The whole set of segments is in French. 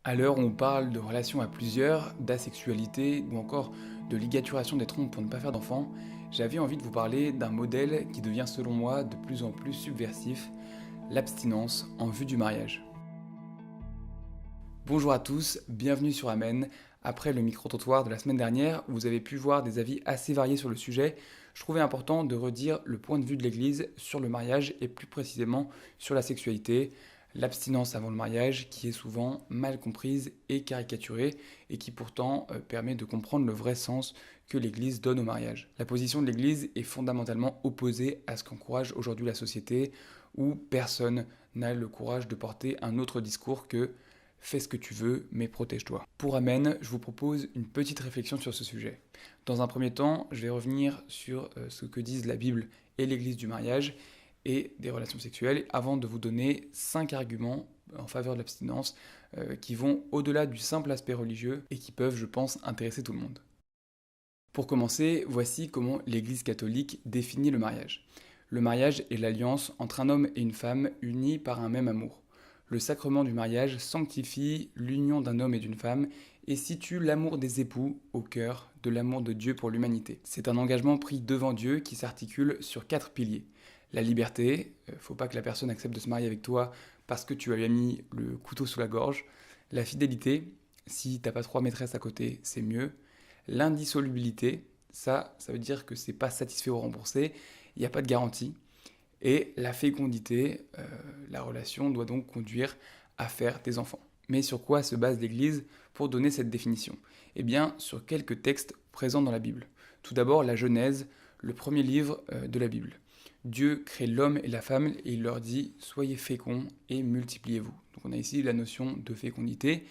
À l'heure où on parle de relations à plusieurs, d'asexualité ou encore de ligaturation des trompes pour ne pas faire d'enfants, j'avais envie de vous parler d'un modèle qui devient selon moi de plus en plus subversif, l'abstinence en vue du mariage. Bonjour à tous, bienvenue sur Amen. Après le micro-trottoir de la semaine dernière, vous avez pu voir des avis assez variés sur le sujet. Je trouvais important de redire le point de vue de l'Église sur le mariage et plus précisément sur la sexualité, l'abstinence avant le mariage qui est souvent mal comprise et caricaturée et qui pourtant permet de comprendre le vrai sens que l'Église donne au mariage. La position de l'Église est fondamentalement opposée à ce qu'encourage aujourd'hui la société où personne n'a le courage de porter un autre discours que fais ce que tu veux, mais protège-toi. Pour Amen, je vous propose une petite réflexion sur ce sujet. Dans un premier temps, je vais revenir sur ce que disent la Bible et l'Église du mariage et des relations sexuelles, avant de vous donner 5 arguments en faveur de l'abstinence qui vont au-delà du simple aspect religieux et qui peuvent, je pense, intéresser tout le monde. Pour commencer, voici comment l'Église catholique définit le mariage. Le mariage est l'alliance entre un homme et une femme unis par un même amour. Le sacrement du mariage sanctifie l'union d'un homme et d'une femme et situe l'amour des époux au cœur de l'amour de Dieu pour l'humanité. C'est un engagement pris devant Dieu qui s'articule sur 4 piliers. La liberté, faut pas que la personne accepte de se marier avec toi parce que tu lui as mis le couteau sous la gorge. La fidélité, si t'as pas 3 maîtresses à côté, c'est mieux. L'indissolubilité, ça veut dire que c'est pas satisfait ou remboursé, il n'y a pas de garantie. Et la fécondité, la relation doit donc conduire à faire des enfants. Mais sur quoi se base l'Église pour donner cette définition? Eh bien, sur quelques textes présents dans la Bible. Tout d'abord, la Genèse, le premier livre de la Bible. Dieu crée l'homme et la femme et il leur dit soyez féconds et multipliez-vous. Donc on a ici la notion de fécondité.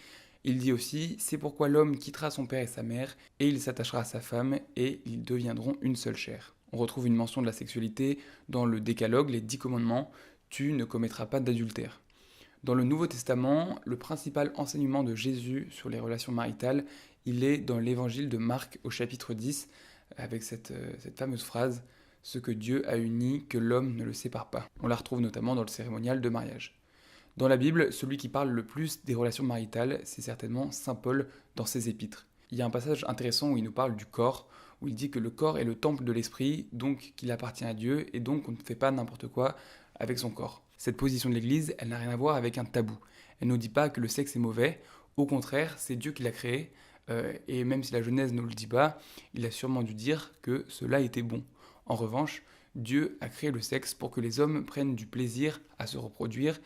Il dit aussi c'est pourquoi l'homme quittera son père et sa mère et il s'attachera à sa femme et ils deviendront une seule chair. On retrouve une mention de la sexualité dans le Décalogue, les 10 commandements tu ne commettras pas d'adultère. Dans le Nouveau Testament, le principal enseignement de Jésus sur les relations maritales, il est dans l'évangile de Marc au chapitre 10, avec cette fameuse phrase « Ce que Dieu a uni, que l'homme ne le sépare pas ». On la retrouve notamment dans le cérémonial de mariage. Dans la Bible, celui qui parle le plus des relations maritales, c'est certainement Saint Paul dans ses épîtres. Il y a un passage intéressant où il nous parle du corps, où il dit que le corps est le temple de l'esprit, donc qu'il appartient à Dieu, et donc on ne fait pas n'importe quoi avec son corps. Cette position de l'Église, elle n'a rien à voir avec un tabou. Elle ne nous dit pas que le sexe est mauvais, au contraire, c'est Dieu qui l'a créé, et même si la Genèse ne le dit pas, il a sûrement dû dire que cela était bon. En revanche, Dieu a créé le sexe pour que les hommes prennent du plaisir à se reproduire,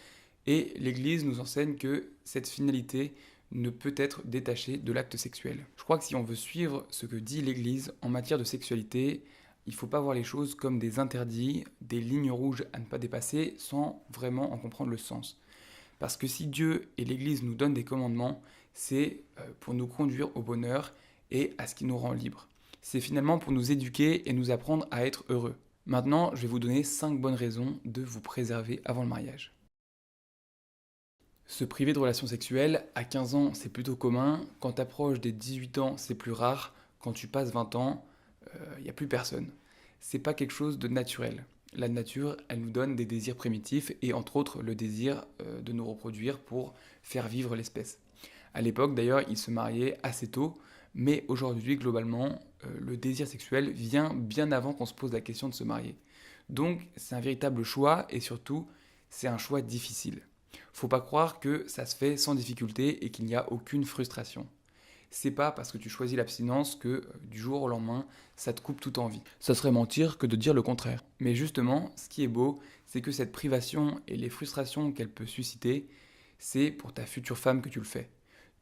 et l'Église nous enseigne que cette finalité ne peut être détachée de l'acte sexuel. Je crois que si on veut suivre ce que dit l'Église en matière de sexualité, il ne faut pas voir les choses comme des interdits, des lignes rouges à ne pas dépasser sans vraiment en comprendre le sens. Parce que si Dieu et l'Église nous donnent des commandements, c'est pour nous conduire au bonheur et à ce qui nous rend libres. C'est finalement pour nous éduquer et nous apprendre à être heureux. Maintenant, je vais vous donner 5 bonnes raisons de vous préserver avant le mariage. Se priver de relations sexuelles, à 15 ans, c'est plutôt commun. Quand tu approches des 18 ans, c'est plus rare. Quand tu passes 20 ans, il n'y a plus personne. C'est pas quelque chose de naturel. La nature, elle nous donne des désirs primitifs et entre autres le désir de nous reproduire pour faire vivre l'espèce. À l'époque, d'ailleurs, ils se mariaient assez tôt, mais aujourd'hui, globalement, le désir sexuel vient bien avant qu'on se pose la question de se marier. Donc, c'est un véritable choix et surtout, c'est un choix difficile. Faut pas croire que ça se fait sans difficulté et qu'il n'y a aucune frustration. C'est pas parce que tu choisis l'abstinence que du jour au lendemain, ça te coupe toute envie. Ça serait mentir que de dire le contraire. Mais justement, ce qui est beau, c'est que cette privation et les frustrations qu'elle peut susciter, c'est pour ta future femme que tu le fais.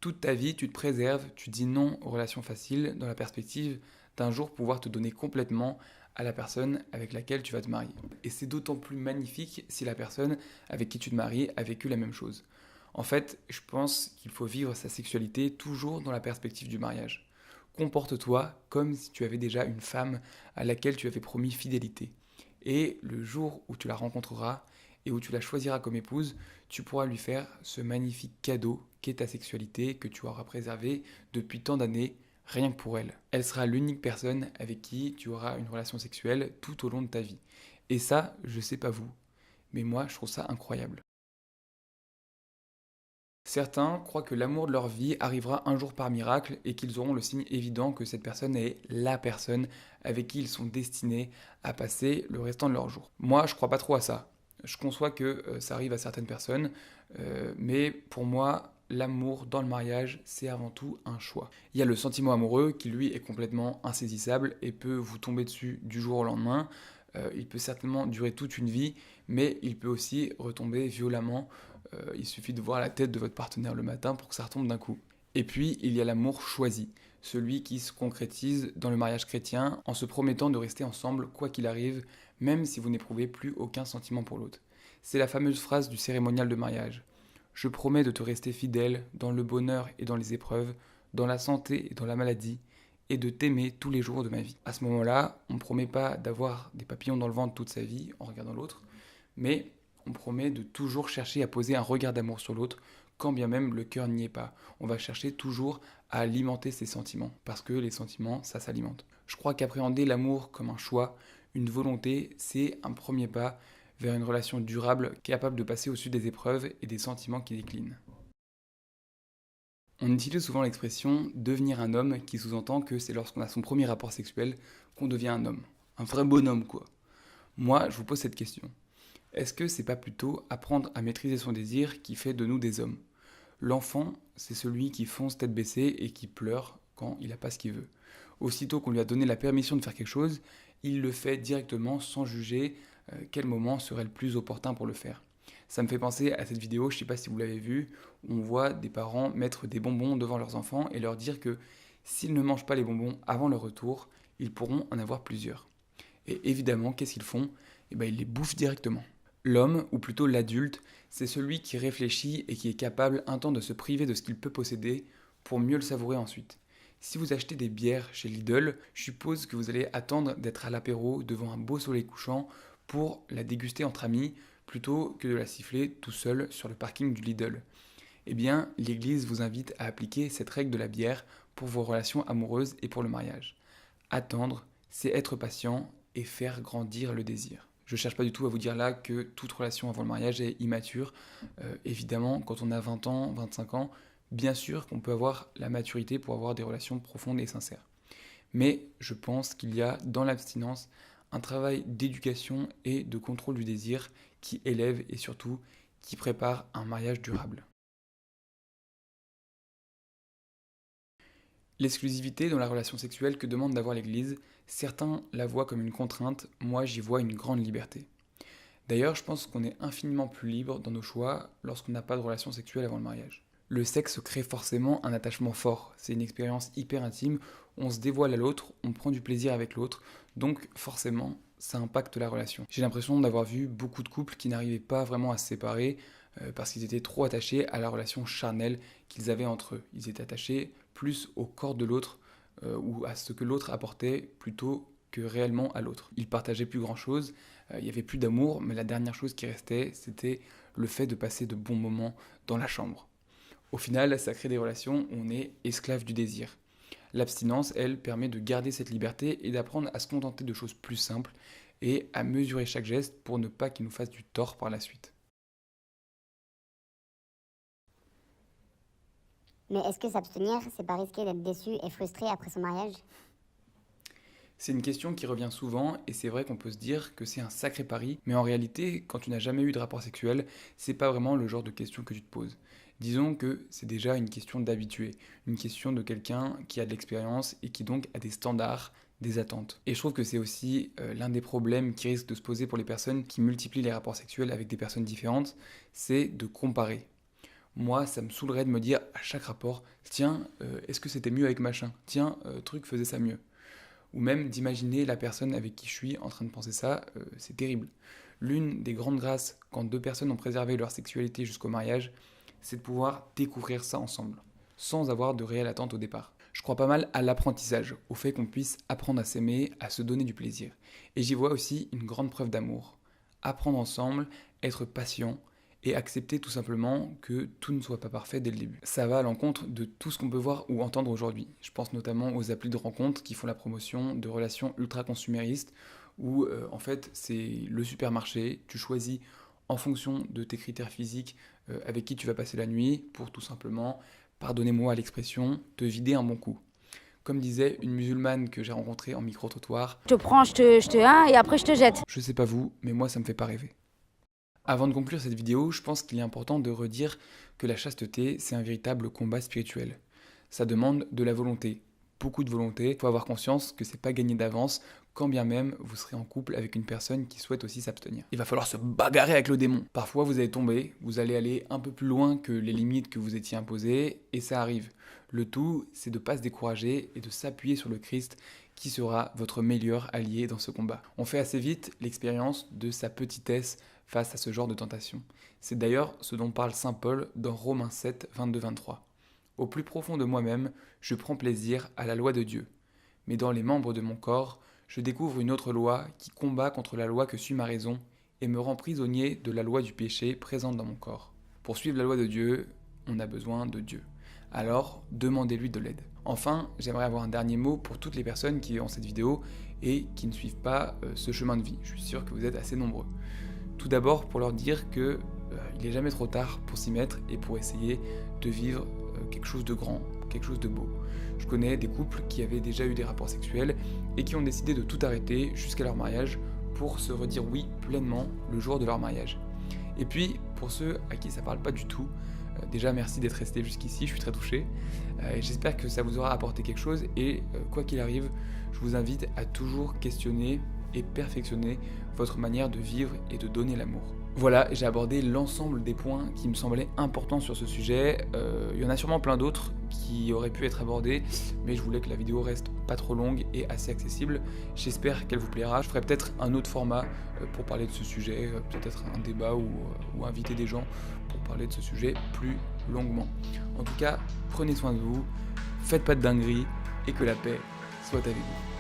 Toute ta vie, tu te préserves, tu dis non aux relations faciles dans la perspective d'un jour pouvoir te donner complètement à la personne avec laquelle tu vas te marier. Et c'est d'autant plus magnifique si la personne avec qui tu te maries a vécu la même chose. En fait, je pense qu'il faut vivre sa sexualité toujours dans la perspective du mariage. Comporte-toi comme si tu avais déjà une femme à laquelle tu avais promis fidélité. Et le jour où tu la rencontreras et où tu la choisiras comme épouse, tu pourras lui faire ce magnifique cadeau qu'est ta sexualité que tu auras préservée depuis tant d'années, rien que pour elle. Elle sera l'unique personne avec qui tu auras une relation sexuelle tout au long de ta vie. Et ça, je sais pas vous, mais moi je trouve ça incroyable. Certains croient que l'amour de leur vie arrivera un jour par miracle et qu'ils auront le signe évident que cette personne est la personne avec qui ils sont destinés à passer le restant de leur jour. Moi, je crois pas trop à ça. Je conçois que ça arrive à certaines personnes, mais pour moi, l'amour dans le mariage, c'est avant tout un choix. Il y a le sentiment amoureux qui, lui, est complètement insaisissable et peut vous tomber dessus du jour au lendemain. Il peut certainement durer toute une vie, mais il peut aussi retomber violemment. Il suffit de voir la tête de votre partenaire le matin pour que ça retombe d'un coup. Et puis, il y a l'amour choisi, celui qui se concrétise dans le mariage chrétien en se promettant de rester ensemble quoi qu'il arrive, même si vous n'éprouvez plus aucun sentiment pour l'autre. C'est la fameuse phrase du cérémonial de mariage. Je promets de te rester fidèle dans le bonheur et dans les épreuves, dans la santé et dans la maladie, et de t'aimer tous les jours de ma vie. À ce moment-là, on ne promet pas d'avoir des papillons dans le ventre toute sa vie en regardant l'autre, mais on promet de toujours chercher à poser un regard d'amour sur l'autre, quand bien même le cœur n'y est pas. On va chercher toujours à alimenter ses sentiments, parce que les sentiments, ça s'alimente. Je crois qu'appréhender l'amour comme un choix, une volonté, c'est un premier pas vers une relation durable capable de passer au-dessus des épreuves et des sentiments qui déclinent. On utilise souvent l'expression devenir un homme qui sous-entend que c'est lorsqu'on a son premier rapport sexuel qu'on devient un homme. Un vrai bonhomme quoi. Moi, je vous pose cette question. Est-ce que c'est pas plutôt apprendre à maîtriser son désir qui fait de nous des hommes? L'enfant, c'est celui qui fonce tête baissée et qui pleure quand il n'a pas ce qu'il veut. Aussitôt qu'on lui a donné la permission de faire quelque chose, il le fait directement sans juger quel moment serait le plus opportun pour le faire. Ça me fait penser à cette vidéo, je ne sais pas si vous l'avez vue, où on voit des parents mettre des bonbons devant leurs enfants et leur dire que s'ils ne mangent pas les bonbons avant leur retour, ils pourront en avoir plusieurs. Et évidemment, qu'est-ce qu'ils font? Eh ben, ils les bouffent directement. L'homme, ou plutôt l'adulte, c'est celui qui réfléchit et qui est capable un temps de se priver de ce qu'il peut posséder pour mieux le savourer ensuite. Si vous achetez des bières chez Lidl, je suppose que vous allez attendre d'être à l'apéro devant un beau soleil couchant pour la déguster entre amis plutôt que de la siffler tout seul sur le parking du Lidl. Eh bien, l'Église vous invite à appliquer cette règle de la bière pour vos relations amoureuses et pour le mariage. Attendre, c'est être patient et faire grandir le désir. Je ne cherche pas du tout à vous dire là que toute relation avant le mariage est immature. Évidemment, quand on a 20 ans, 25 ans, bien sûr qu'on peut avoir la maturité pour avoir des relations profondes et sincères. Mais je pense qu'il y a dans l'abstinence un travail d'éducation et de contrôle du désir qui élève et surtout qui prépare un mariage durable. L'exclusivité dans la relation sexuelle que demande d'avoir l'Église, certains la voient comme une contrainte, moi j'y vois une grande liberté. D'ailleurs, je pense qu'on est infiniment plus libre dans nos choix lorsqu'on n'a pas de relation sexuelle avant le mariage. Le sexe crée forcément un attachement fort, c'est une expérience hyper intime, on se dévoile à l'autre, on prend du plaisir avec l'autre, donc forcément ça impacte la relation. J'ai l'impression d'avoir vu beaucoup de couples qui n'arrivaient pas vraiment à se séparer parce qu'ils étaient trop attachés à la relation charnelle qu'ils avaient entre eux. Ils étaient attachés plus au corps de l'autre ou à ce que l'autre apportait plutôt que réellement à l'autre. Ils partageaient plus grand-chose, il n'y avait plus d'amour, mais la dernière chose qui restait, c'était le fait de passer de bons moments dans la chambre. Au final, ça crée des relations où on est esclave du désir. L'abstinence, elle, permet de garder cette liberté et d'apprendre à se contenter de choses plus simples et à mesurer chaque geste pour ne pas qu'il nous fasse du tort par la suite. Mais est-ce que s'abstenir, c'est pas risquer d'être déçu et frustré après son mariage? C'est une question qui revient souvent et c'est vrai qu'on peut se dire que c'est un sacré pari, mais en réalité, quand tu n'as jamais eu de rapport sexuel, c'est pas vraiment le genre de question que tu te poses. Disons que c'est déjà une question d'habitué, une question de quelqu'un qui a de l'expérience et qui donc a des standards, des attentes. Et je trouve que c'est aussi l'un des problèmes qui risque de se poser pour les personnes qui multiplient les rapports sexuels avec des personnes différentes, c'est de comparer. Moi, ça me saoulerait de me dire à chaque rapport, tiens, est-ce que c'était mieux avec machin? Tiens, truc faisait ça mieux. Ou même d'imaginer la personne avec qui je suis en train de penser ça, c'est terrible. L'une des grandes grâces quand deux personnes ont préservé leur sexualité jusqu'au mariage, c'est de pouvoir découvrir ça ensemble, sans avoir de réelle attente au départ. Je crois pas mal à l'apprentissage, au fait qu'on puisse apprendre à s'aimer, à se donner du plaisir. Et j'y vois aussi une grande preuve d'amour. Apprendre ensemble, être patient, et accepter tout simplement que tout ne soit pas parfait dès le début. Ça va à l'encontre de tout ce qu'on peut voir ou entendre aujourd'hui. Je pense notamment aux applis de rencontres qui font la promotion de relations ultra consuméristes où en fait c'est le supermarché, tu choisis en fonction de tes critères physiques avec qui tu vas passer la nuit pour tout simplement, pardonnez-moi l'expression, te vider un bon coup. Comme disait une musulmane que j'ai rencontrée en micro-trottoir, Je te prends, je te hein, et après je te jette. je sais pas vous, mais moi ça me fait pas rêver. Avant de conclure cette vidéo, je pense qu'il est important de redire que la chasteté, c'est un véritable combat spirituel. Ça demande de la volonté, beaucoup de volonté. Il faut avoir conscience que c'est pas gagné d'avance, quand bien même vous serez en couple avec une personne qui souhaite aussi s'abstenir. Il va falloir se bagarrer avec le démon. Parfois vous allez tomber, vous allez aller un peu plus loin que les limites que vous étiez imposées, et ça arrive. Le tout, c'est de ne pas se décourager et de s'appuyer sur le Christ qui sera votre meilleur allié dans ce combat. On fait assez vite l'expérience de sa petitesse face à ce genre de tentation. C'est d'ailleurs ce dont parle saint Paul dans Romains 7, 22-23. Au plus profond de moi-même, je prends plaisir à la loi de Dieu. Mais dans les membres de mon corps, je découvre une autre loi qui combat contre la loi que suit ma raison et me rend prisonnier de la loi du péché présente dans mon corps. Pour suivre la loi de Dieu, on a besoin de Dieu. Alors, demandez-lui de l'aide. Enfin, j'aimerais avoir un dernier mot pour toutes les personnes qui ont cette vidéo et qui ne suivent pas ce chemin de vie. Je suis sûr que vous êtes assez nombreux. Tout d'abord, pour leur dire que il n'est jamais trop tard pour s'y mettre et pour essayer de vivre quelque chose de grand, quelque chose de beau. Je connais des couples qui avaient déjà eu des rapports sexuels et qui ont décidé de tout arrêter jusqu'à leur mariage pour se redire oui pleinement le jour de leur mariage. Et puis, pour ceux à qui ça parle pas du tout, déjà merci d'être resté jusqu'ici, je suis très touché. Et j'espère que ça vous aura apporté quelque chose et quoi qu'il arrive, je vous invite à toujours questionner et perfectionner votre manière de vivre et de donner l'amour. Voilà, j'ai abordé l'ensemble des points qui me semblaient importants sur ce sujet. Il y en a sûrement plein d'autres qui auraient pu être abordés, mais je voulais que la vidéo reste pas trop longue et assez accessible. J'espère qu'elle vous plaira. Je ferai peut-être un autre format pour parler de ce sujet, peut-être un débat ou inviter des gens pour parler de ce sujet plus longuement. En tout cas, prenez soin de vous, faites pas de dingueries et que la paix soit avec vous.